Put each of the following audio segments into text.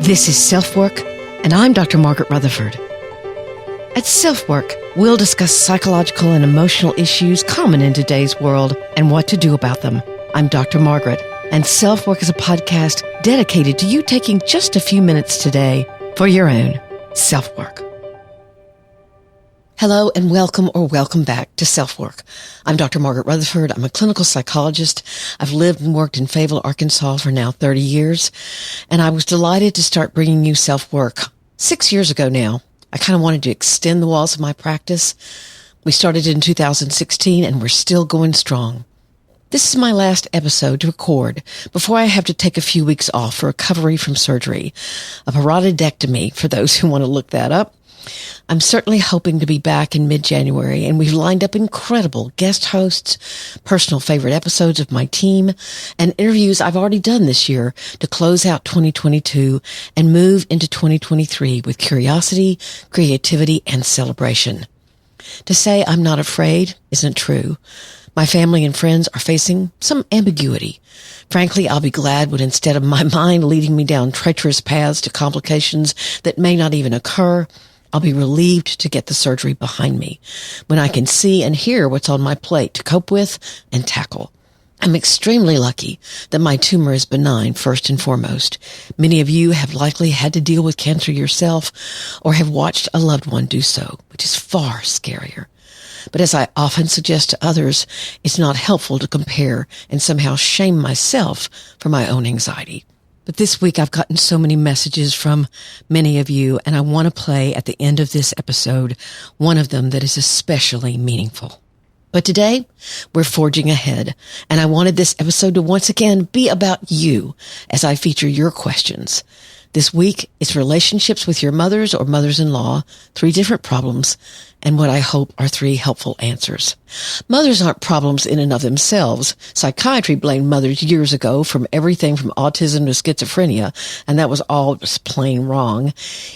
This is SelfWork, and I'm Dr. Margaret Rutherford. At SelfWork, we'll discuss psychological and emotional issues common in today's world and what to do about them. I'm Dr. Margaret, and SelfWork is a podcast dedicated to you taking just a few minutes today for your own self-work. Hello and welcome back to SelfWork. I'm Dr. Margaret Rutherford. I'm a clinical psychologist. I've lived and worked in Fayetteville, Arkansas for now 30 years, and I was delighted to start bringing you SelfWork 6 years ago now. I kind of wanted to extend the walls of my practice. We started in 2016 and we're still going strong. This is my last episode to record before I have to take a few weeks off for recovery from surgery, a parotidectomy for those who want to look that up. I'm certainly hoping to be back in mid-January, and we've lined up incredible guest hosts, personal favorite episodes of my team, and interviews I've already done this year to close out 2022 and move into 2023 with curiosity, creativity, and celebration. To say I'm not afraid isn't true. My family and friends are facing some ambiguity. Frankly, I'll be glad when instead of my mind leading me down treacherous paths to complications that may not even occur, I'll be relieved to get the surgery behind me when I can see and hear what's on my plate to cope with and tackle. I'm extremely lucky that my tumor is benign first and foremost. Many of you have likely had to deal with cancer yourself or have watched a loved one do so, which is far scarier. But as I often suggest to others, it's not helpful to compare and somehow shame myself for my own anxiety. But this week I've gotten so many messages from many of you, and I want to play at the end of this episode one of them that is especially meaningful. But today, we're forging ahead, and I wanted this episode to once again be about you as I feature your questions. This week, it's relationships with your mothers or mothers-in-law, 3 different problems, and what I hope are 3 helpful answers. Mothers aren't problems in and of themselves. Psychiatry blamed mothers years ago from everything from autism to schizophrenia, and that was all just plain wrong.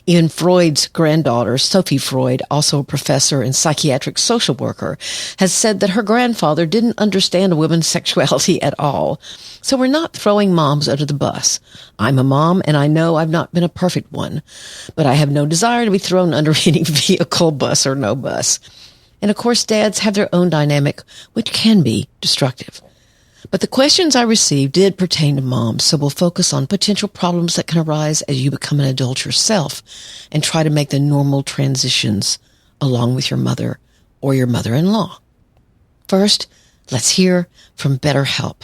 Even Freud's granddaughter, Sophie Freud, also a professor and psychiatric social worker, has said that her grandfather didn't understand a woman's sexuality at all. So we're not throwing moms under the bus. I'm a mom, and I know I've not been a perfect one, but I have no desire to be thrown under any vehicle, bus or no bus. And of course, dads have their own dynamic, which can be destructive. But the questions I received did pertain to moms, so we'll focus on potential problems that can arise as you become an adult yourself and try to make the normal transitions along with your mother or your mother-in-law. First, let's hear from BetterHelp.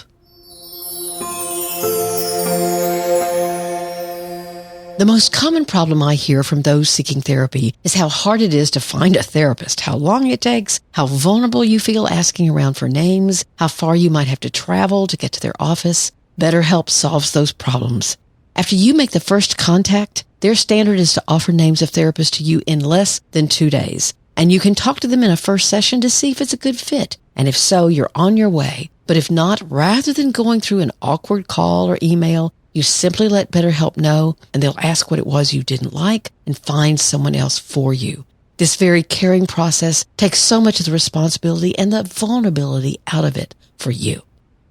The most common problem I hear from those seeking therapy is how hard it is to find a therapist, how long it takes, how vulnerable you feel asking around for names, how far you might have to travel to get to their office. BetterHelp solves those problems. After you make the first contact, their standard is to offer names of therapists to you in less than 2 days. And you can talk to them in a first session to see if it's a good fit. And if so, you're on your way. But if not, rather than going through an awkward call or email, you simply let BetterHelp know, and they'll ask what it was you didn't like and find someone else for you. This very caring process takes so much of the responsibility and the vulnerability out of it for you.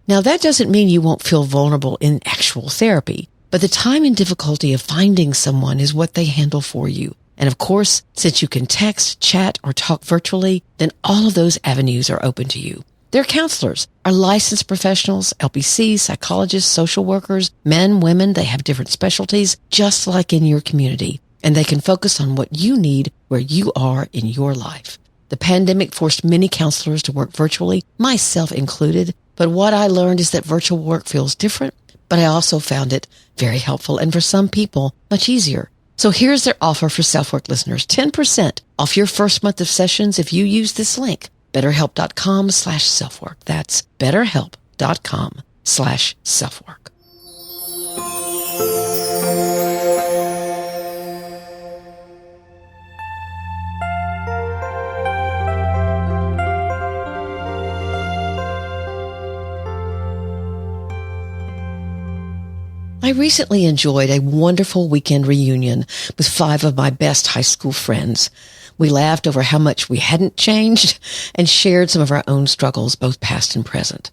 Now, that doesn't mean you won't feel vulnerable in actual therapy, but the time and difficulty of finding someone is what they handle for you. And of course, since you can text, chat, or talk virtually, then all of those avenues are open to you. They're counselors, are licensed professionals, LPCs, psychologists, social workers, men, women. They have different specialties, just like in your community. And they can focus on what you need where you are in your life. The pandemic forced many counselors to work virtually, myself included. But what I learned is that virtual work feels different, but I also found it very helpful and for some people, much easier. So here's their offer for SelfWork listeners. 10% off your first month of sessions if you use this link. BetterHelp.com/selfwork. That's BetterHelp.com/selfwork. I recently enjoyed a wonderful weekend reunion with 5 of my best high school friends. We laughed over how much we hadn't changed and shared some of our own struggles, both past and present.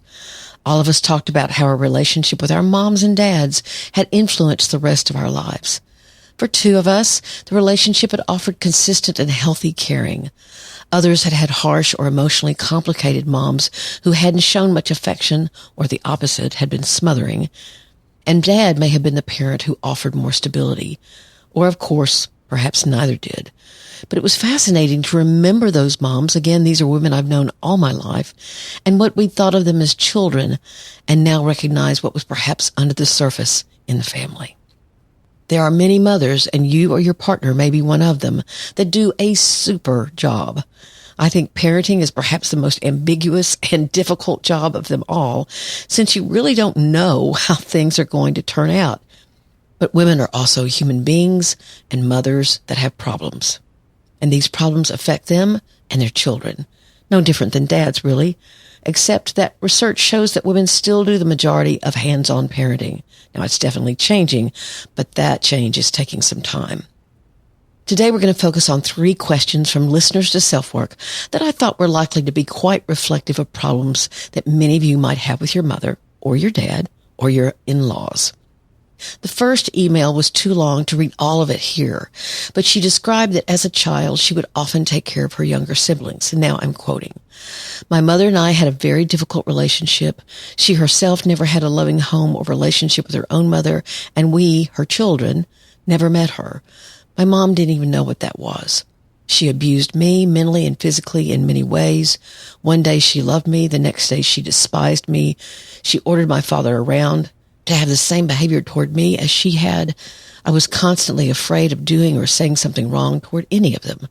All of us talked about how our relationship with our moms and dads had influenced the rest of our lives. For two of us, the relationship had offered consistent and healthy caring. Others had had harsh or emotionally complicated moms who hadn't shown much affection, or the opposite, had been smothering. And Dad may have been the parent who offered more stability. Or, of course, perhaps neither did. But it was fascinating to remember those moms. Again, these are women I've known all my life, and what we thought of them as children, and now recognize what was perhaps under the surface in the family. There are many mothers, and you or your partner may be one of them, that do a super job. I think parenting is perhaps the most ambiguous and difficult job of them all, since you really don't know how things are going to turn out. But women are also human beings and mothers that have problems. And these problems affect them and their children. No different than dads, really, except that research shows that women still do the majority of hands-on parenting. Now, it's definitely changing, but that change is taking some time. Today, we're going to focus on 3 questions from listeners to SelfWork that I thought were likely to be quite reflective of problems that many of you might have with your mother or your dad or your in-laws. The first email was too long to read all of it here, but she described that as a child, she would often take care of her younger siblings. And now I'm quoting. My mother and I had a very difficult relationship. She herself never had a loving home or relationship with her own mother, and we, her children, never met her. My mom didn't even know what that was. She abused me mentally and physically in many ways. One day she loved me. The next day she despised me. She ordered my father around to have the same behavior toward me as she had. I was constantly afraid of doing or saying something wrong toward any of them.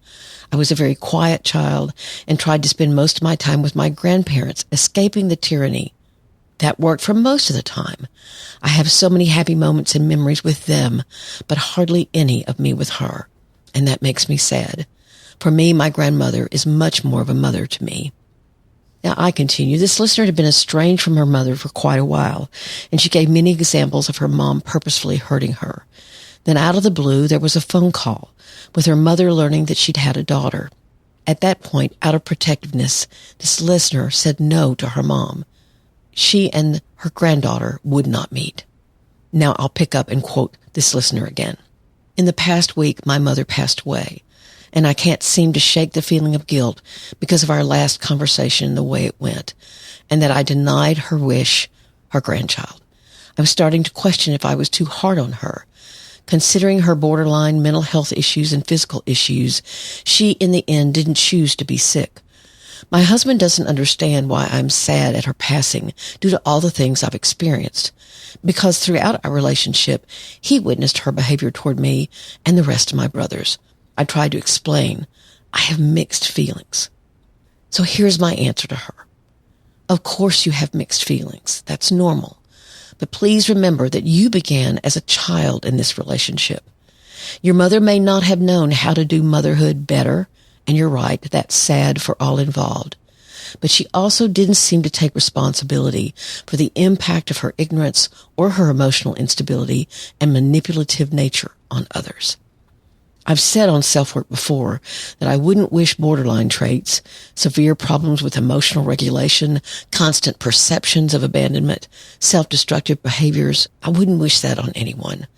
I was a very quiet child and tried to spend most of my time with my grandparents, escaping the tyranny. That worked for most of the time. I have so many happy moments and memories with them, but hardly any of me with her. And that makes me sad. For me, my grandmother is much more of a mother to me. Now, I continue. This listener had been estranged from her mother for quite a while, and she gave many examples of her mom purposefully hurting her. Then out of the blue, there was a phone call with her mother learning that she'd had a daughter. At that point, out of protectiveness, this listener said no to her mom. She and her granddaughter would not meet. Now I'll pick up and quote this listener again. In the past week, my mother passed away, and I can't seem to shake the feeling of guilt because of our last conversation and the way it went, and that I denied her wish, her grandchild. I'm starting to question if I was too hard on her. Considering her borderline mental health issues and physical issues, she in the end didn't choose to be sick. My husband doesn't understand why I'm sad at her passing due to all the things I've experienced, because throughout our relationship, he witnessed her behavior toward me and the rest of my brothers. I tried to explain. I have mixed feelings. So here's my answer to her. Of course you have mixed feelings. That's normal. But please remember that you began as a child in this relationship. Your mother may not have known how to do motherhood better, and you're right, that's sad for all involved. But she also didn't seem to take responsibility for the impact of her ignorance or her emotional instability and manipulative nature on others. I've said on SelfWork before that I wouldn't wish borderline traits, severe problems with emotional regulation, constant perceptions of abandonment, self-destructive behaviors. I wouldn't wish that on anyone.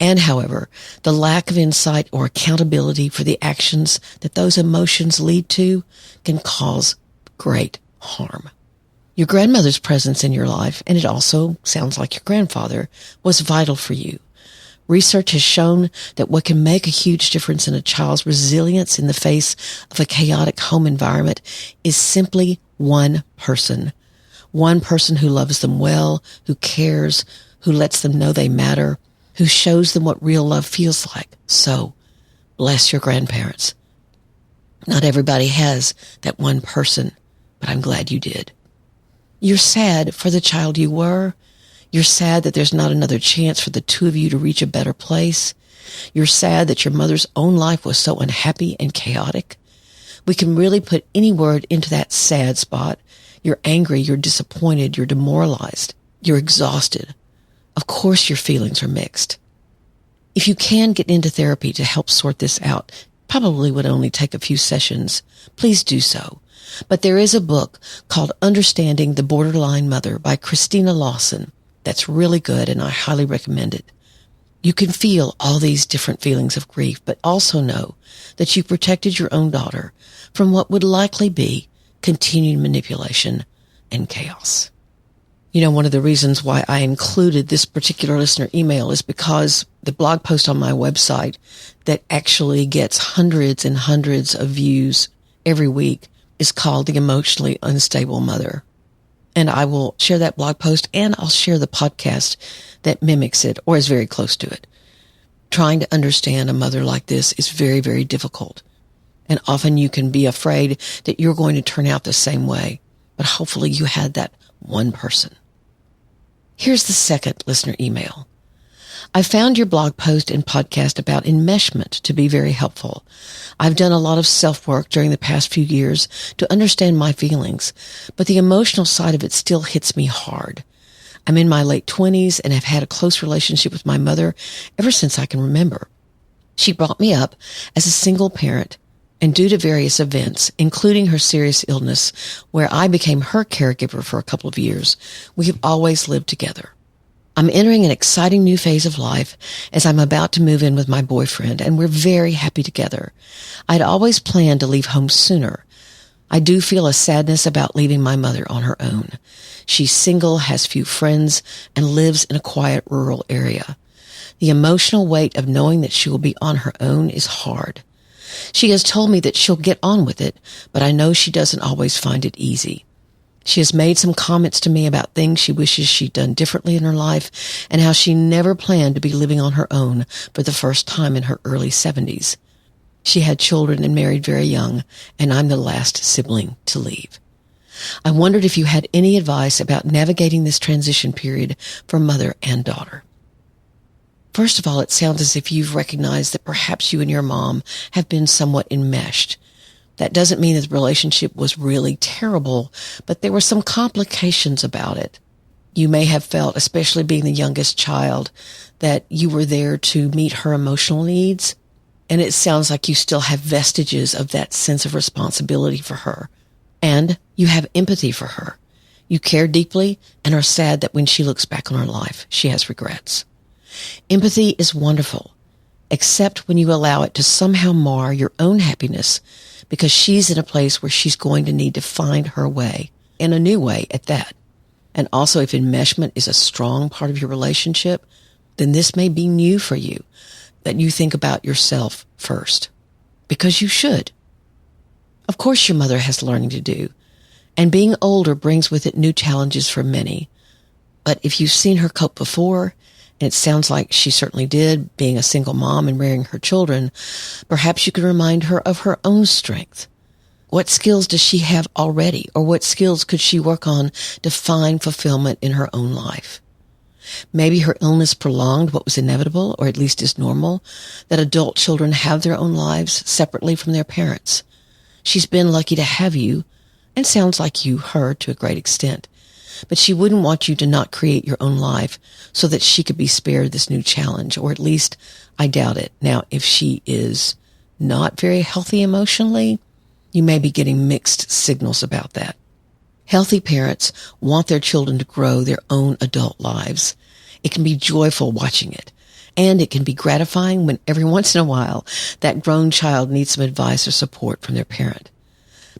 And however, the lack of insight or accountability for the actions that those emotions lead to can cause great harm. Your grandmother's presence in your life, and it also sounds like your grandfather, was vital for you. Research has shown that what can make a huge difference in a child's resilience in the face of a chaotic home environment is simply one person. One person who loves them well, who cares, who lets them know they matter, who shows them what real love feels like. So, bless your grandparents. Not everybody has that one person, but I'm glad you did. You're sad for the child you were. You're sad that there's not another chance for the two of you to reach a better place. You're sad that your mother's own life was so unhappy and chaotic. We can really put any word into that sad spot. You're angry, you're disappointed, you're demoralized, you're exhausted. Of course your feelings are mixed. If you can get into therapy to help sort this out, probably would only take a few sessions, please do so. But there is a book called Understanding the Borderline Mother by Christina Lawson that's really good, and I highly recommend it. You can feel all these different feelings of grief, but also know that you protected your own daughter from what would likely be continued manipulation and chaos. You know, one of the reasons why I included this particular listener email is because the blog post on my website that actually gets hundreds and hundreds of views every week is called The Emotionally Unstable Mother. And I will share that blog post, and I'll share the podcast that mimics it or is very close to it. Trying to understand a mother like this is very, very difficult. And often you can be afraid that you're going to turn out the same way. But hopefully you had that one person. Here's the second listener email. I found your blog post and podcast about enmeshment to be very helpful. I've done a lot of self-work during the past few years to understand my feelings, but the emotional side of it still hits me hard. I'm in my late 20s and have had a close relationship with my mother ever since I can remember. She brought me up as a single parent, and due to various events, including her serious illness, where I became her caregiver for a couple of years, we have always lived together. I'm entering an exciting new phase of life as I'm about to move in with my boyfriend, and we're very happy together. I'd always planned to leave home sooner. I do feel a sadness about leaving my mother on her own. She's single, has few friends, and lives in a quiet rural area. The emotional weight of knowing that she will be on her own is hard. She has told me that she'll get on with it, but I know she doesn't always find it easy. She has made some comments to me about things she wishes she'd done differently in her life and how she never planned to be living on her own for the first time in her early 70s. She had children and married very young, and I'm the last sibling to leave. I wondered if you had any advice about navigating this transition period for mother and daughter. First of all, it sounds as if you've recognized that perhaps you and your mom have been somewhat enmeshed. That doesn't mean that the relationship was really terrible, but there were some complications about it. You may have felt, especially being the youngest child, that you were there to meet her emotional needs, and it sounds like you still have vestiges of that sense of responsibility for her. And you have empathy for her. You care deeply and are sad that when she looks back on her life, she has regrets. Empathy is wonderful, except when you allow it to somehow mar your own happiness, because she's in a place where she's going to need to find her way, in a new way at that. And also, if enmeshment is a strong part of your relationship, then this may be new for you, that you think about yourself first, because you should. Of course, your mother has learning to do, and being older brings with it new challenges for many. But if you've seen her cope before, and it sounds like she certainly did, being a single mom and rearing her children, perhaps you could remind her of her own strength. What skills does she have already, or what skills could she work on to find fulfillment in her own life? Maybe her illness prolonged what was inevitable, or at least is normal, that adult children have their own lives separately from their parents. She's been lucky to have you, and sounds like you, her, to a great extent. But she wouldn't want you to not create your own life so that she could be spared this new challenge, or at least I doubt it. Now, if she is not very healthy emotionally, you may be getting mixed signals about that. Healthy parents want their children to grow their own adult lives. It can be joyful watching it, and it can be gratifying when every once in a while that grown child needs some advice or support from their parent.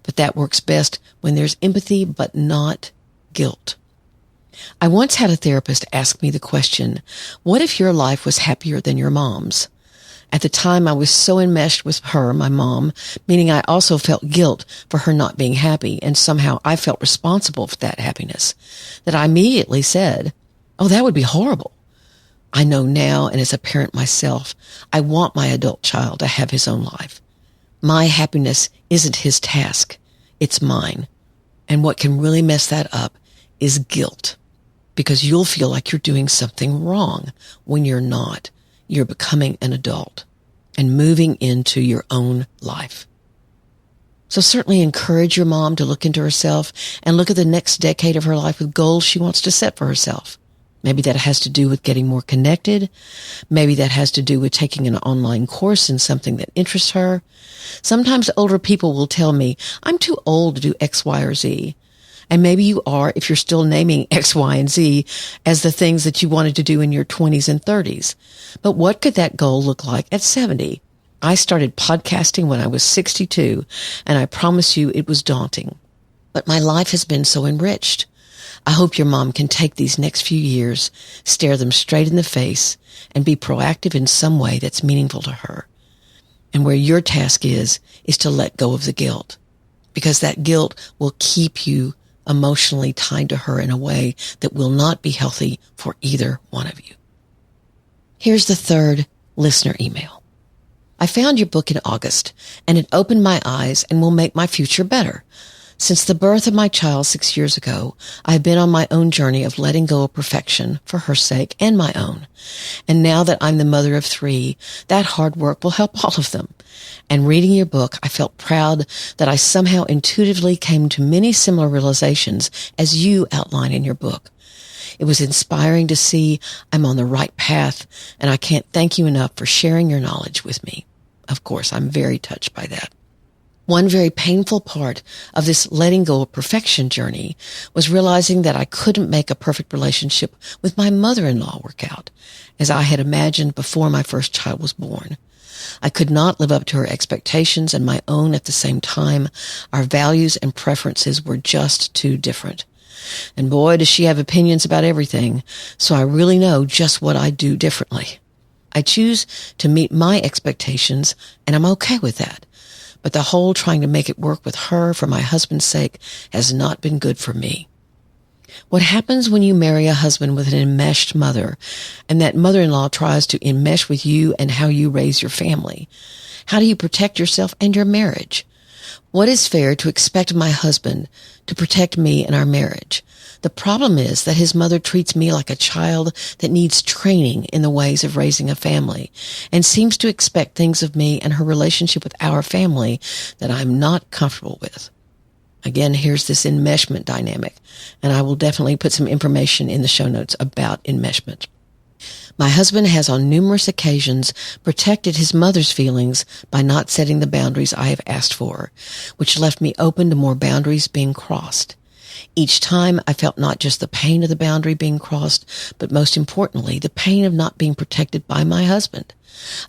But that works best when there's empathy but not guilt. I once had a therapist ask me the question, what if your life was happier than your mom's? At the time, I was so enmeshed with her, my mom, meaning I also felt guilt for her not being happy, and somehow I felt responsible for that happiness, that I immediately said, oh, that would be horrible. I know now, and as a parent myself, I want my adult child to have his own life. My happiness isn't his task, it's mine. And what can really mess that up is guilt, because you'll feel like you're doing something wrong when you're not. You're becoming an adult and moving into your own life. So certainly encourage your mom to look into herself and look at the next decade of her life with goals she wants to set for herself. Maybe that has to do with getting more connected. Maybe that has to do with taking an online course in something that interests her. Sometimes older people will tell me, I'm too old to do X, Y, or Z. And maybe you are if you're still naming X, Y, and Z as the things that you wanted to do in your 20s and 30s. But what could that goal look like at 70? I started podcasting when I was 62, and I promise you it was daunting. But my life has been so enriched. I hope your mom can take these next few years, stare them straight in the face, and be proactive in some way that's meaningful to her. And where your task is to let go of the guilt, because that guilt will keep you emotionally tied to her in a way that will not be healthy for either one of you. Here's the third listener email. I found your book in August, and it opened my eyes and will make my future better. Since the birth of my child 6 years ago, I have been on my own journey of letting go of perfection for her sake and my own. And now that I'm the mother of 3, that hard work will help all of them. And reading your book, I felt proud that I somehow intuitively came to many similar realizations as you outline in your book. It was inspiring to see I'm on the right path, and I can't thank you enough for sharing your knowledge with me. Of course, I'm very touched by that. One very painful part of this letting go of perfection journey was realizing that I couldn't make a perfect relationship with my mother-in-law work out, as I had imagined before my first child was born. I could not live up to her expectations and my own at the same time. Our values and preferences were just too different. And boy, does she have opinions about everything, so I really know just what I do differently. I choose to meet my expectations, and I'm okay with that. But the whole trying to make it work with her for my husband's sake has not been good for me. What happens when you marry a husband with an enmeshed mother, and that mother-in-law tries to enmesh with you and how you raise your family? How do you protect yourself and your marriage? What is fair to expect of my husband to protect me and our marriage? The problem is that his mother treats me like a child that needs training in the ways of raising a family and seems to expect things of me and her relationship with our family that I'm not comfortable with. Again, here's this enmeshment dynamic, and I will definitely put some information in the show notes about enmeshment. My husband has on numerous occasions protected his mother's feelings by not setting the boundaries I have asked for, which left me open to more boundaries being crossed. Each time I felt not just the pain of the boundary being crossed, but most importantly, the pain of not being protected by my husband.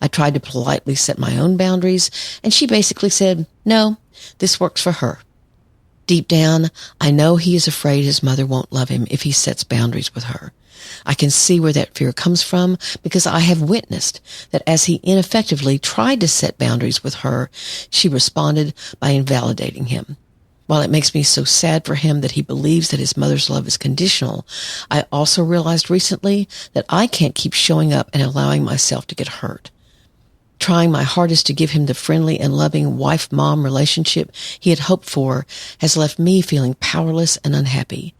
I tried to politely set my own boundaries, and she basically said, no, this works for her. Deep down, I know he is afraid his mother won't love him if he sets boundaries with her. I can see where that fear comes from because I have witnessed that as he ineffectively tried to set boundaries with her, she responded by invalidating him. While it makes me so sad for him that he believes that his mother's love is conditional, I also realized recently that I can't keep showing up and allowing myself to get hurt. Trying my hardest to give him the friendly and loving wife-mom relationship he had hoped for has left me feeling powerless and unhappy.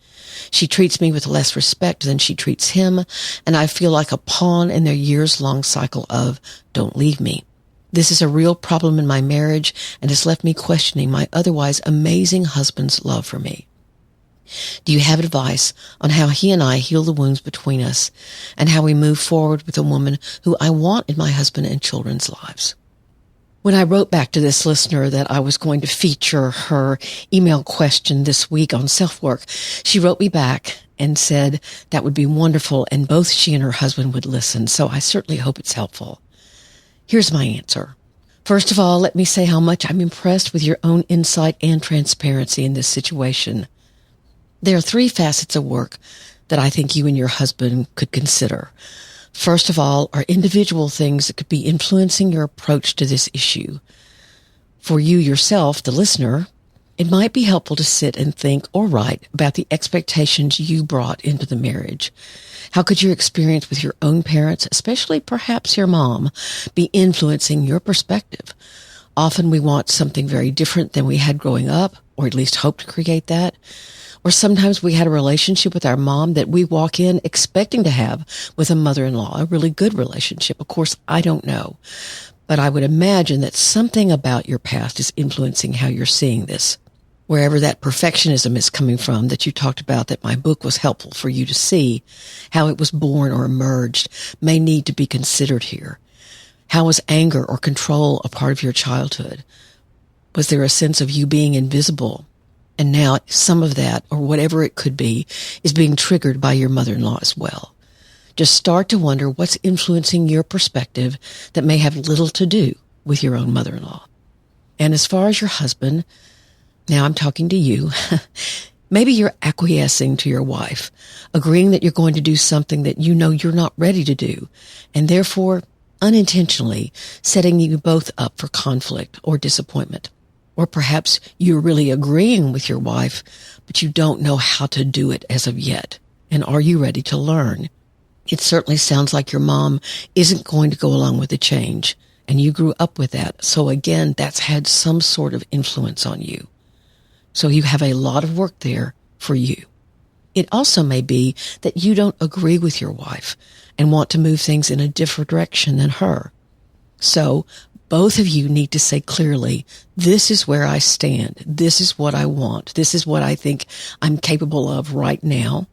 She treats me with less respect than she treats him, and I feel like a pawn in their years-long cycle of, don't leave me. This is a real problem in my marriage and has left me questioning my otherwise amazing husband's love for me. Do you have advice on how he and I heal the wounds between us and how we move forward with a woman who I want in my husband and children's lives? When I wrote back to this listener that I was going to feature her email question this week on SelfWork, she wrote me back and said that would be wonderful and both she and her husband would listen, so I certainly hope it's helpful. Here's my answer. First of all, let me say how much I'm impressed with your own insight and transparency in this situation. There are 3 facets of work that I think you and your husband could consider. First of all, are individual things that could be influencing your approach to this issue. For you yourself, the listener, it might be helpful to sit and think or write about the expectations you brought into the marriage. How could your experience with your own parents, especially perhaps your mom, be influencing your perspective? Often we want something very different than we had growing up, or at least hope to create that. Or sometimes we had a relationship with our mom that we walk in expecting to have with a mother-in-law, a really good relationship. Of course, I don't know. But I would imagine that something about your past is influencing how you're seeing this. Wherever that perfectionism is coming from that you talked about, that my book was helpful for you to see, how it was born or emerged may need to be considered here. How was anger or control a part of your childhood? Was there a sense of you being invisible And now some of that, or whatever it could be, is being triggered by your mother-in-law as well. Just start to wonder what's influencing your perspective that may have little to do with your own mother-in-law. And as far as your husband, now I'm talking to you, maybe you're acquiescing to your wife, agreeing that you're going to do something that you know you're not ready to do, and therefore unintentionally setting you both up for conflict or disappointment. Or perhaps you're really agreeing with your wife, but you don't know how to do it as of yet. And are you ready to learn? It certainly sounds like your mom isn't going to go along with the change, and you grew up with that. So again, that's had some sort of influence on you. So you have a lot of work there for you. It also may be that you don't agree with your wife and want to move things in a different direction than her. So both of you need to say clearly, this is where I stand. This is what I want. This is what I think I'm capable of right now.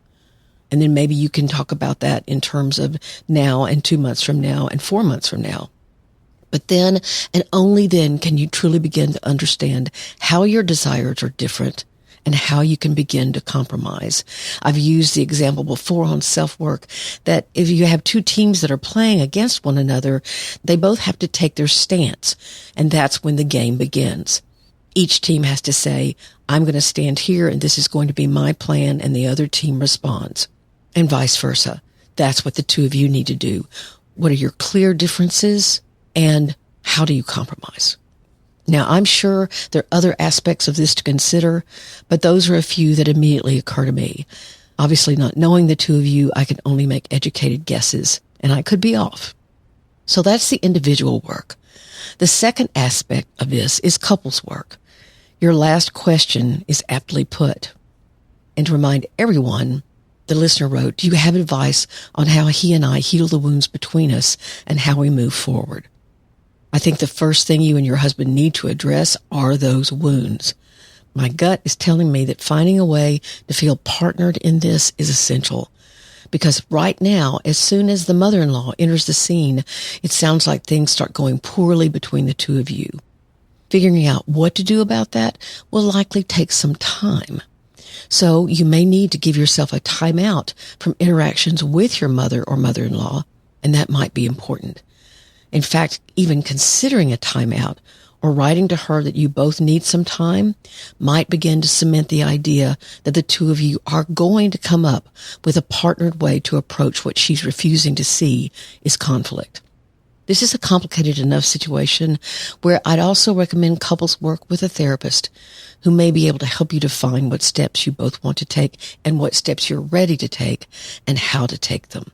And then maybe you can talk about that in terms of now and 2 months from now and 4 months from now. But then, and only then, can you truly begin to understand how your desires are different and how you can begin to compromise. I've used the example before on SelfWork that if you have two teams that are playing against one another, they both have to take their stance, and that's when the game begins. Each team has to say, I'm going to stand here and this is going to be my plan, and the other team responds, and vice versa. That's what the two of you need to do. What are your clear differences, and how do you compromise? Now, I'm sure there are other aspects of this to consider, but those are a few that immediately occur to me. Obviously, not knowing the two of you, I can only make educated guesses, and I could be off. So that's the individual work. The second aspect of this is couples work. Your last question is aptly put. And to remind everyone, the listener wrote, do you have advice on how he and I heal the wounds between us and how we move forward? I think the first thing you and your husband need to address are those wounds. My gut is telling me that finding a way to feel partnered in this is essential. Because right now, as soon as the mother-in-law enters the scene, it sounds like things start going poorly between the two of you. Figuring out what to do about that will likely take some time. So you may need to give yourself a timeout from interactions with your mother or mother-in-law, and that might be important. In fact, even considering a timeout or writing to her that you both need some time might begin to cement the idea that the two of you are going to come up with a partnered way to approach what she's refusing to see is conflict. This is a complicated enough situation where I'd also recommend couples work with a therapist who may be able to help you define what steps you both want to take and what steps you're ready to take and how to take them.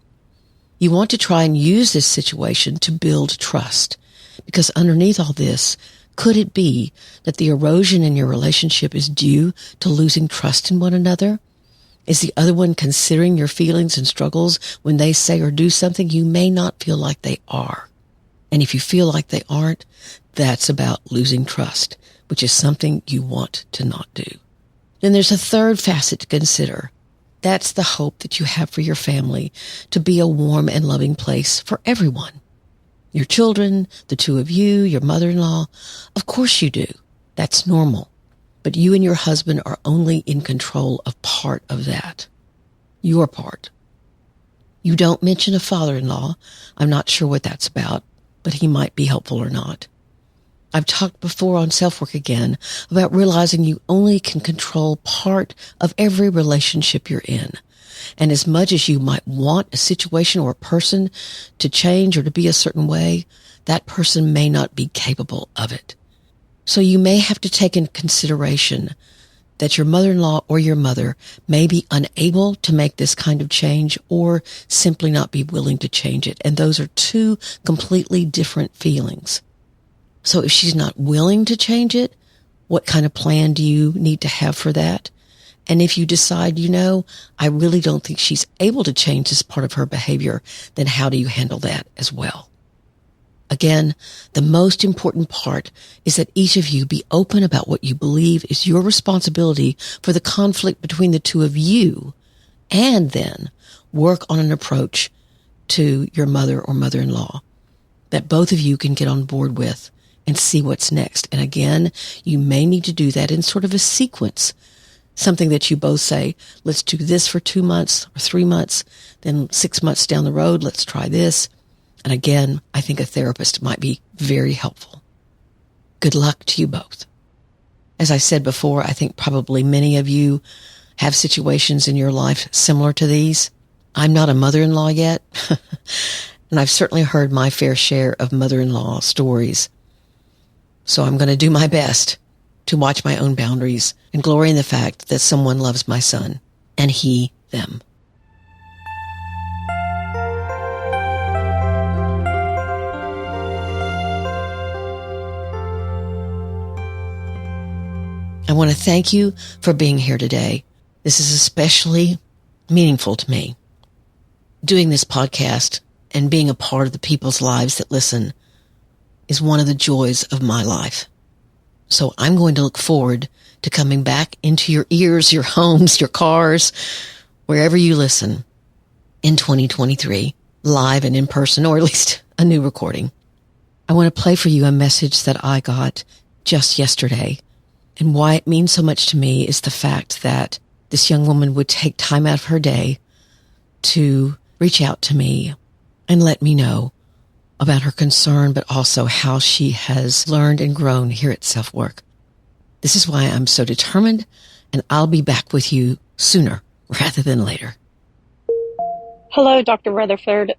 You want to try and use this situation to build trust, because underneath all this, could it be that the erosion in your relationship is due to losing trust in one another? Is the other one considering your feelings and struggles when they say or do something you may not feel like they are? And if you feel like they aren't, that's about losing trust, which is something you want to not do. Then there's a third facet to consider. That's the hope that you have for your family to be a warm and loving place for everyone. Your children, the two of you, your mother-in-law. Of course you do. That's normal. But you and your husband are only in control of part of that. Your part. You don't mention a father-in-law. I'm not sure what that's about, but he might be helpful or not. I've talked before on SelfWork again about realizing you only can control part of every relationship you're in. And as much as you might want a situation or a person to change or to be a certain way, that person may not be capable of it. So you may have to take into consideration that your mother-in-law or your mother may be unable to make this kind of change or simply not be willing to change it. And those are two completely different feelings. So if she's not willing to change it, what kind of plan do you need to have for that? And if you decide, I really don't think she's able to change this part of her behavior, then how do you handle that as well? Again, the most important part is that each of you be open about what you believe is your responsibility for the conflict between the two of you, and then work on an approach to your mother or mother-in-law that both of you can get on board with and see what's next. And again, you may need to do that in sort of a sequence Something that you both say, let's do this for 2 months or 3 months, then 6 months down the road, let's try this. And again, I think a therapist might be very helpful. Good luck to you both. As I said before, I think probably many of you have situations in your life similar to these. I'm not a mother-in-law yet, and I've certainly heard my fair share of mother-in-law stories. So I'm going to do my best to watch my own boundaries and glory in the fact that someone loves my son, and he them. I want to thank you for being here today. This is especially meaningful to me. Doing this podcast and being a part of the people's lives that listen is one of the joys of my life. So I'm going to look forward to coming back into your ears, your homes, your cars, wherever you listen in 2023, live and in person, or at least a new recording. I want to play for you a message that I got just yesterday. And why it means so much to me is the fact that this young woman would take time out of her day to reach out to me and let me know about her concern, but also how she has learned and grown here at SelfWork. This is why I'm so determined, and I'll be back with you sooner rather than later. Hello, Dr. Rutherford.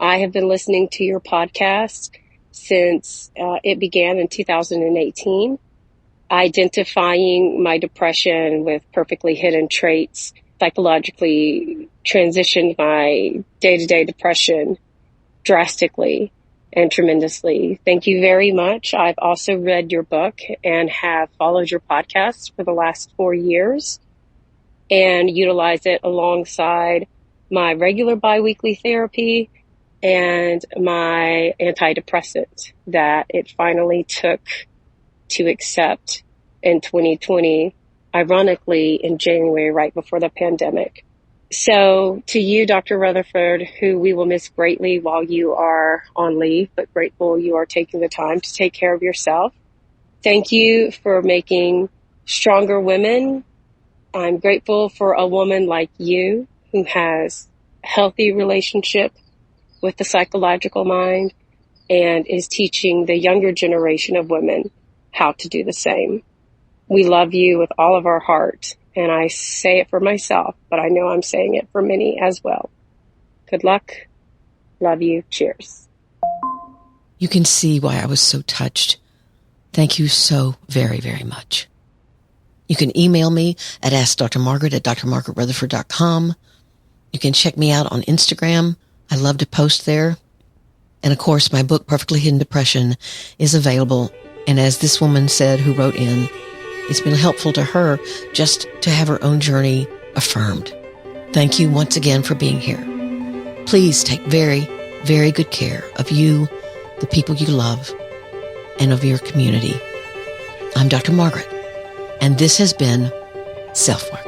I have been listening to your podcast since it began in 2018. Identifying my depression with perfectly hidden traits psychologically transitioned my day-to-day depression drastically and tremendously. Thank you very much. I've also read your book and have followed your podcast for the last 4 years and utilize it alongside my regular biweekly therapy and my antidepressant that it finally took to accept in 2020, ironically in January, right before the pandemic. So to you, Dr. Rutherford, who we will miss greatly while you are on leave, but grateful you are taking the time to take care of yourself. Thank you for making stronger women. I'm grateful for a woman like you who has a healthy relationship with the psychological mind and is teaching the younger generation of women how to do the same. We love you with all of our heart, and I say it for myself, but I know I'm saying it for many as well. Good luck. Love you. Cheers. You can see why I was so touched. Thank you so very, very much. You can email me at askdrmargaret@drmargaretrutherford.com. You can check me out on Instagram. I love to post there. And of course, my book, Perfectly Hidden Depression, is available. And as this woman said who wrote in, it's been helpful to her just to have her own journey affirmed. Thank you once again for being here. Please take very, very good care of you, the people you love, and of your community. I'm Dr. Margaret, and this has been SelfWork.